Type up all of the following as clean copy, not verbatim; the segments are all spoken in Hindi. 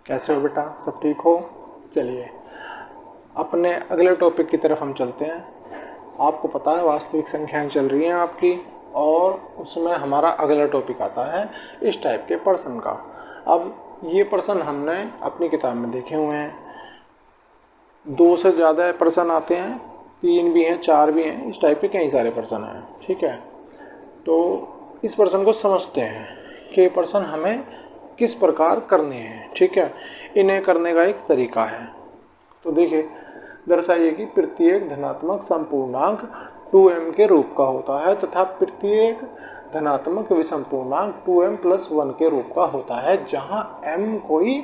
कैसे हो बेटा, सब ठीक हो? चलिए अपने अगले टॉपिक की तरफ हम चलते हैं। आपको पता है वास्तविक संख्याएं चल रही हैं आपकी, और उसमें हमारा अगला टॉपिक आता है इस टाइप के पर्सन का। अब ये पर्सन हमने अपनी किताब में देखे हुए हैं, 2 से ज़्यादा पर्सन आते हैं, 3 भी हैं, 4 भी हैं, इस टाइप के कई सारे पर्सन हैं। ठीक है, तो इस पर्सन को समझते हैं कि ये पर्सन हमें किस प्रकार करने हैं। ठीक है, इन्हें करने का एक तरीका है। तो देखिए, दर्शाइए कि प्रत्येक धनात्मक संपूर्णांक 2m के रूप का होता है तथा प्रत्येक धनात्मक विषम पूर्णांक 2m+1 के रूप का होता है, जहां m कोई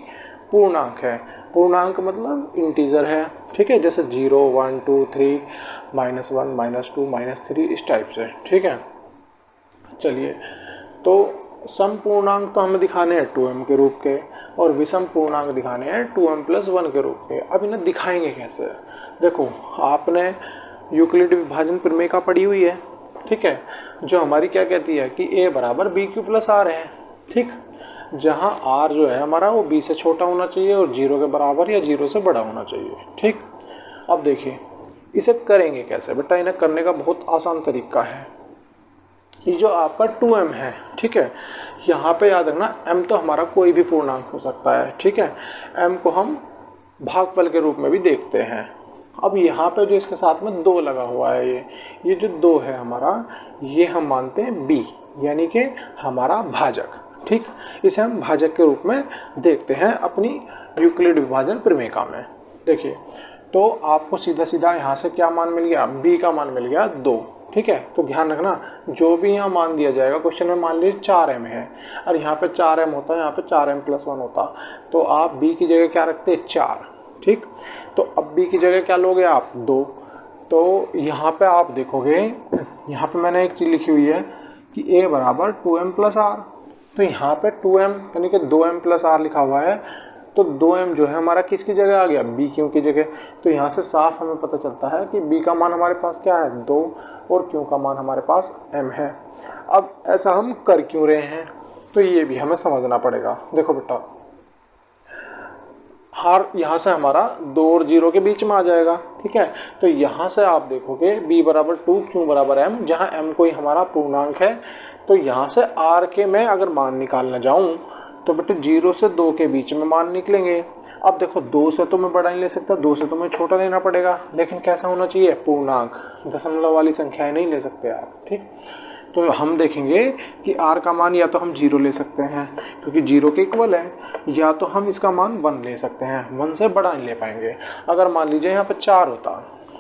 पूर्णांक है। पूर्णांक मतलब इंटीजर है। ठीक है, जैसे 0, 1, 2, 3, -1, -2, -3 इस टाइप से। ठीक है, चलिए, तो सम पूर्णांक तो हमें दिखाने हैं 2m के रूप के, और विषम पूर्णांक दिखाने हैं 2m+1 के रूप के। अब इन्हें दिखाएंगे कैसे? देखो, आपने यूक्लिड विभाजन प्रमेय पढ़ी हुई है। ठीक है, जो हमारी क्या कहती है कि a बराबर bq+r है। ठीक, जहां r जो है हमारा वो b से छोटा होना चाहिए और 0 के बराबर या 0 से बड़ा होना चाहिए। ठीक, अब देखिए इसे करेंगे कैसे बेटा। इन्हें करने का बहुत आसान तरीका है। ये जो आपका 2m है, ठीक है, यहाँ पे याद रखना m तो हमारा कोई भी पूर्णांक हो सकता है। ठीक है, m को हम भागफल के रूप में भी देखते हैं। अब यहाँ पे जो इसके साथ में 2 लगा हुआ है, ये जो 2 है हमारा, ये हम मानते हैं b, यानी कि हमारा भाजक। ठीक, इसे हम भाजक के रूप में देखते हैं अपनी यूक्लिड विभाजन प्रमेय में। देखिए, तो आपको सीधा सीधा यहाँ से क्या मान मिल गया? b का मान मिल गया 2। ठीक है, तो ध्यान रखना जो भी यहाँ मान दिया जाएगा, क्वेश्चन में मान लीजिए 4m है और यहाँ पे 4m होता है, यहाँ पे 4m+1 होता, तो आप b की जगह क्या रखते हैं? 4। ठीक, तो अब b की जगह क्या लोगे आप? 2। तो यहाँ पे आप देखोगे, यहाँ पे मैंने एक चीज़ लिखी हुई है कि a बराबर 2m+r। तो यहाँ पे 2m यानी कि 2m+r लिखा हुआ है, तो 2m जो है हमारा किसकी जगह आ गया? b क्यू की जगह। तो यहाँ से साफ हमें पता चलता है कि b का मान हमारे पास क्या है? 2, और q का मान हमारे पास m है। अब ऐसा हम कर क्यों रहे हैं, तो ये भी हमें समझना पड़ेगा। देखो बेटा, हार यहाँ से हमारा 2 और 0 के बीच में आ जाएगा। ठीक है, तो यहाँ से आप देखोगे b बराबर 2, q बराबर m, जहाँ m कोई हमारा पूर्णांक है। तो यहाँ से r के मैं अगर मान निकालना जाऊँ तो बेटे 0 से 2 के बीच में मान निकलेंगे। अब देखो, 2 से तो मैं बड़ा नहीं ले सकता, 2 से तो मैं छोटा लेना पड़ेगा, लेकिन कैसा होना चाहिए? पूर्णांक, दशमलव वाली संख्याएं नहीं ले सकते आप। ठीक, तो हम देखेंगे कि r का मान या तो हम 0 ले सकते हैं क्योंकि 0 के इक्वल है, या तो हम इसका मान 1 ले सकते हैं, 1 से बड़ा नहीं ले पाएंगे। अगर मान लीजिए यहाँ पे 4 होता,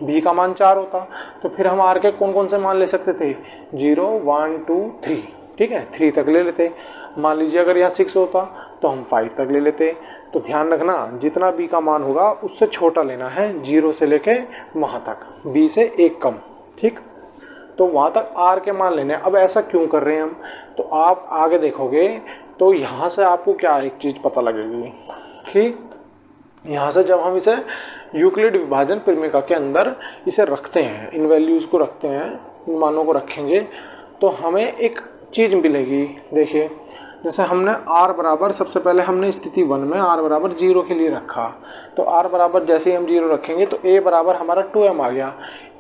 b का मान 4 होता, तो फिर हम r के कौन कौन से मान ले सकते थे? 0, 1, 2, 3। ठीक है, 3 तक ले लेते। मान लीजिए अगर यहाँ 6 होता तो हम 5 तक ले लेते। तो ध्यान रखना, जितना b का मान होगा उससे छोटा लेना है, 0 से लेके वहाँ तक, b से 1 कम। ठीक, तो वहाँ तक r के मान लेने। अब ऐसा क्यों कर रहे हैं हम, तो आप आगे देखोगे तो यहाँ से आपको क्या एक चीज़ पता लगेगी कि यहाँ से जब हम इसे यूक्लिड विभाजन प्रमेय के अंदर इसे रखते हैं, इन वैल्यूज़ को रखते हैं, इन मानों को रखेंगे, तो हमें एक चीज़ मिलेगी। देखिए, जैसे हमने r बराबर, सबसे पहले हमने स्थिति 1 में r बराबर 0 के लिए रखा, तो r बराबर जैसे ही हम 0 रखेंगे तो a बराबर हमारा 2m आ गया।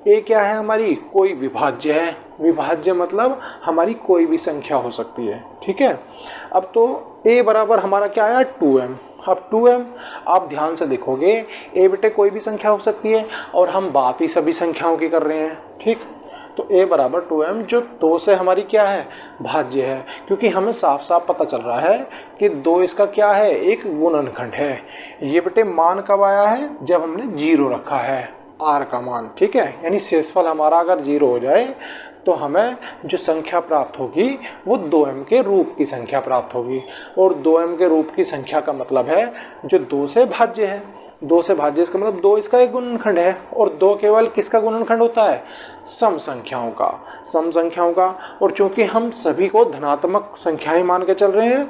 a क्या है? हमारी कोई विभाज्य है। विभाज्य मतलब हमारी कोई भी संख्या हो सकती है। ठीक है, अब तो a बराबर हमारा क्या आया? 2m। अब 2m आप ध्यान से देखोगे, a बेटे कोई भी संख्या हो सकती है, और हम बात ही सभी संख्याओं की कर रहे हैं। ठीक, तो a बराबर 2m जो 2 से हमारी क्या है? भाज्य है, क्योंकि हमें साफ साफ पता चल रहा है कि 2 इसका क्या है? एक गुणनखंड है। ये बेटे मान कब आया है? जब हमने 0 रखा है, r का मान। ठीक है, यानी शेषफल हमारा अगर 0 हो जाए तो हमें जो संख्या प्राप्त होगी वो 2m के रूप की संख्या प्राप्त होगी, और 2m के रूप की संख्या का मतलब है जो 2 से भाज्य है। 2 से भाज्य इसका मतलब 2 इसका एक गुणनखंड है, और 2 केवल किसका गुणनखंड होता है? सम संख्याओं का, सम संख्याओं का। और चूंकि हम सभी को धनात्मक संख्याएं मान के चल रहे हैं,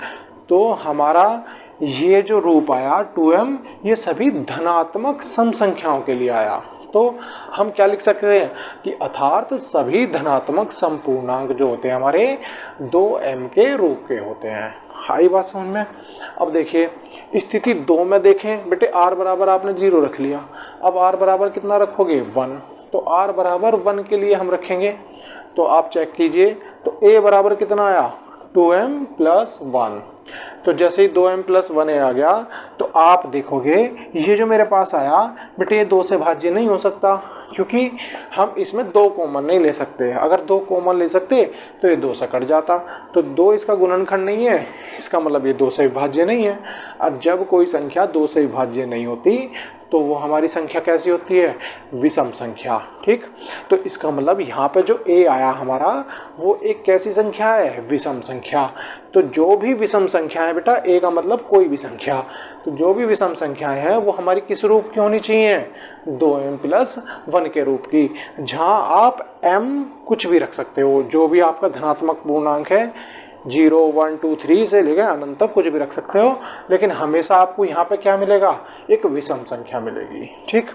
तो हमारा ये जो रूप आया 2m, ये सभी धनात्मक सम संख्याओं के लिए आया। तो हम क्या लिख सकते हैं कि अर्थात सभी धनात्मक संपूर्णांक जो होते हैं हमारे 2m के रूप के होते हैं। आई बात समझ में। अब देखिए स्थिति 2 में देखें बेटे, r बराबर आपने 0 रख लिया। अब r बराबर कितना रखोगे 1, तो r बराबर 1 के लिए हम रखेंगे। तो आप चेक कीजिए, तो a बराबर कितना आया 2m + 1। तो जैसे ही 2m + 1a आ गया तो आप देखोगे ये जो मेरे पास आया बेटे ये 2 से भाज्य नहीं हो सकता, क्योंकि हम इसमें 2 कॉमन नहीं ले सकते। अगर 2 कॉमन ले सकते तो ये 2 से कट जाता, तो 2 इसका गुणनखंड नहीं है, इसका मतलब ये 2 से विभाज्य नहीं है। और जब कोई संख्या 2 से विभाज्य नहीं होती तो वो हमारी संख्या कैसी होती है, विषम संख्या। ठीक, तो इसका मतलब यहाँ पे जो a आया हमारा वो एक कैसी संख्या है, विषम संख्या। तो जो भी विषम संख्या है बेटा, a का मतलब कोई भी संख्या, तो जो भी विषम संख्याएं हैं वो हमारी किस रूप की होनी चाहिए, 2m + 1 के रूप की, जहाँ आप m कुछ भी रख सकते हो, जो भी आपका धनात्मक पूर्णांक है 0, 1, 2, 3 से लेकर अनंत तक कुछ भी रख सकते हो, लेकिन हमेशा आपको यहाँ पे क्या मिलेगा, एक विषम संख्या मिलेगी। ठीक,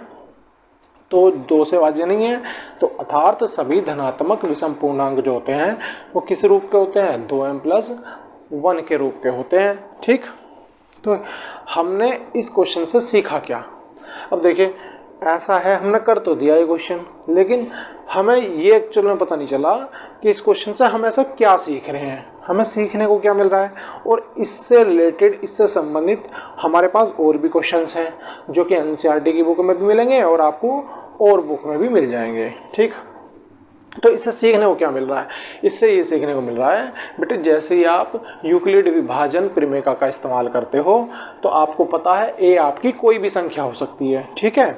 तो 2 से भाज्य नहीं है, तो अर्थात सभी धनात्मक विषम पूर्णांक जो होते हैं वो किस रूप के होते हैं, 2m + 1 के रूप के होते हैं। ठीक, तो हमने इस क्वेश्चन से सीखा क्या। अब देखिए ऐसा है, हमने कर तो दिया ये क्वेश्चन, लेकिन हमें ये एक्चुअल में पता नहीं चला कि इस क्वेश्चन से हम ऐसा क्या सीख रहे हैं, हमें सीखने को क्या मिल रहा है। और इससे रिलेटेड, इससे संबंधित हमारे पास और भी क्वेश्चंस हैं जो कि एनसीईआरटी की बुक में भी मिलेंगे और आपको और बुक में भी मिल जाएंगे। ठीक, तो इससे सीखने को क्या मिल रहा है, इससे ये सीखने को मिल रहा है बेटे, जैसे ही आप यूक्लिड विभाजन प्रमेय का इस्तेमाल करते हो तो आपको पता है ए आपकी कोई भी संख्या हो सकती है। ठीक है,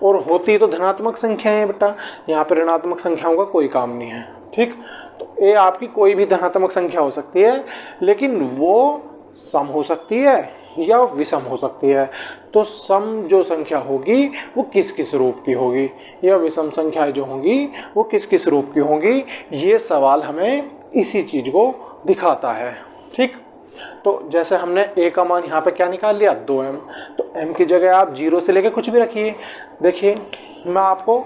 और होती तो धनात्मक संख्या है बेटा, यहाँ पर ऋणात्मक संख्याओं का कोई काम नहीं है। ठीक, तो ए आपकी कोई भी धनात्मक संख्या हो सकती है, लेकिन वो सम हो सकती है या विषम हो सकती है। तो सम जो संख्या होगी वो किस किस रूप की होगी, या विषम संख्याएं जो होंगी वो किस किस रूप की होंगी, ये सवाल हमें इसी चीज को दिखाता है। ठीक, तो जैसे हमने a का मान यहाँ पे क्या निकाल लिया, 2m, तो m की जगह आप 0 से लेके कुछ भी रखिए। देखिए मैं आपको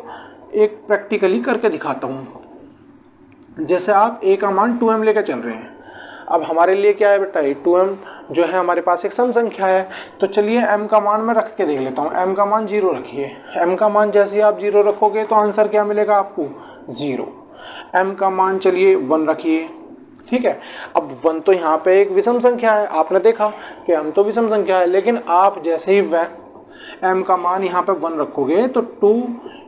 एक प्रैक्टिकली करके दिखाता हूँ। जैसे आप a का मान 2m लेके चल रहे हैं, अब हमारे लिए क्या है बेटा, 2m जो है हमारे पास एक सम संख्या है, तो चलिए m का मान मैं रख के देख लेता हूँ। m का मान 0 रखिए, m का मान जैसे आप 0 रखोगे तो आंसर क्या मिलेगा आपको, 0। m का मान चलिए 1 रखिए। ठीक है, अब 1 तो यहाँ पे एक विषम संख्या है, आपने देखा कि m तो विषम संख्या है, लेकिन आप जैसे ही m का मान यहाँ पे 1 रखोगे तो 2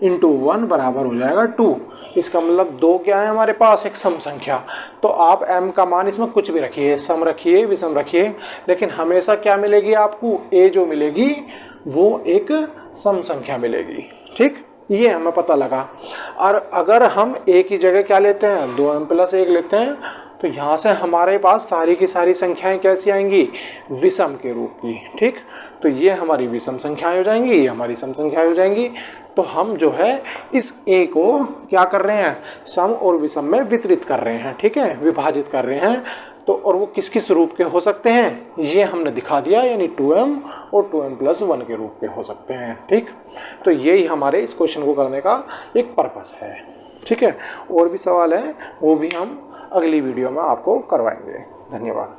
× 1 बराबर हो जाएगा 2। इसका मतलब 2 क्या है हमारे पास, एक सम संख्या। तो आप m का मान इसमें कुछ भी रखिए, सम रखिए, विषम रखिए, लेकिन हमेशा क्या मिलेगी आपको, a जो मिलेगी वो एक सम संख्या मिलेगी। ठीक, ये हमें पता लगा। और अगर हम a की जगह क्या लेते हैं, 2m + 1 लेते हैं, तो यहाँ से हमारे पास सारी की सारी संख्याएं कैसी आएंगी, विषम के रूप की। ठीक, तो ये हमारी विषम संख्याएं हो जाएंगी, ये हमारी सम संख्याएं हो जाएंगी। तो हम जो है इस a को क्या कर रहे हैं, सम और विषम में वितरित कर रहे हैं। ठीक है, विभाजित कर रहे हैं। तो और वो किस किस रूप के हो सकते हैं ये हमने दिखा दिया, यानी 2m और 2m + 1 के रूप के हो सकते हैं। ठीक, तो यही हमारे इस क्वेश्चन को करने का एक पर्पस है। ठीक है, और भी सवाल है वो भी हम अगली वीडियो में आपको करवाएंगे। धन्यवाद।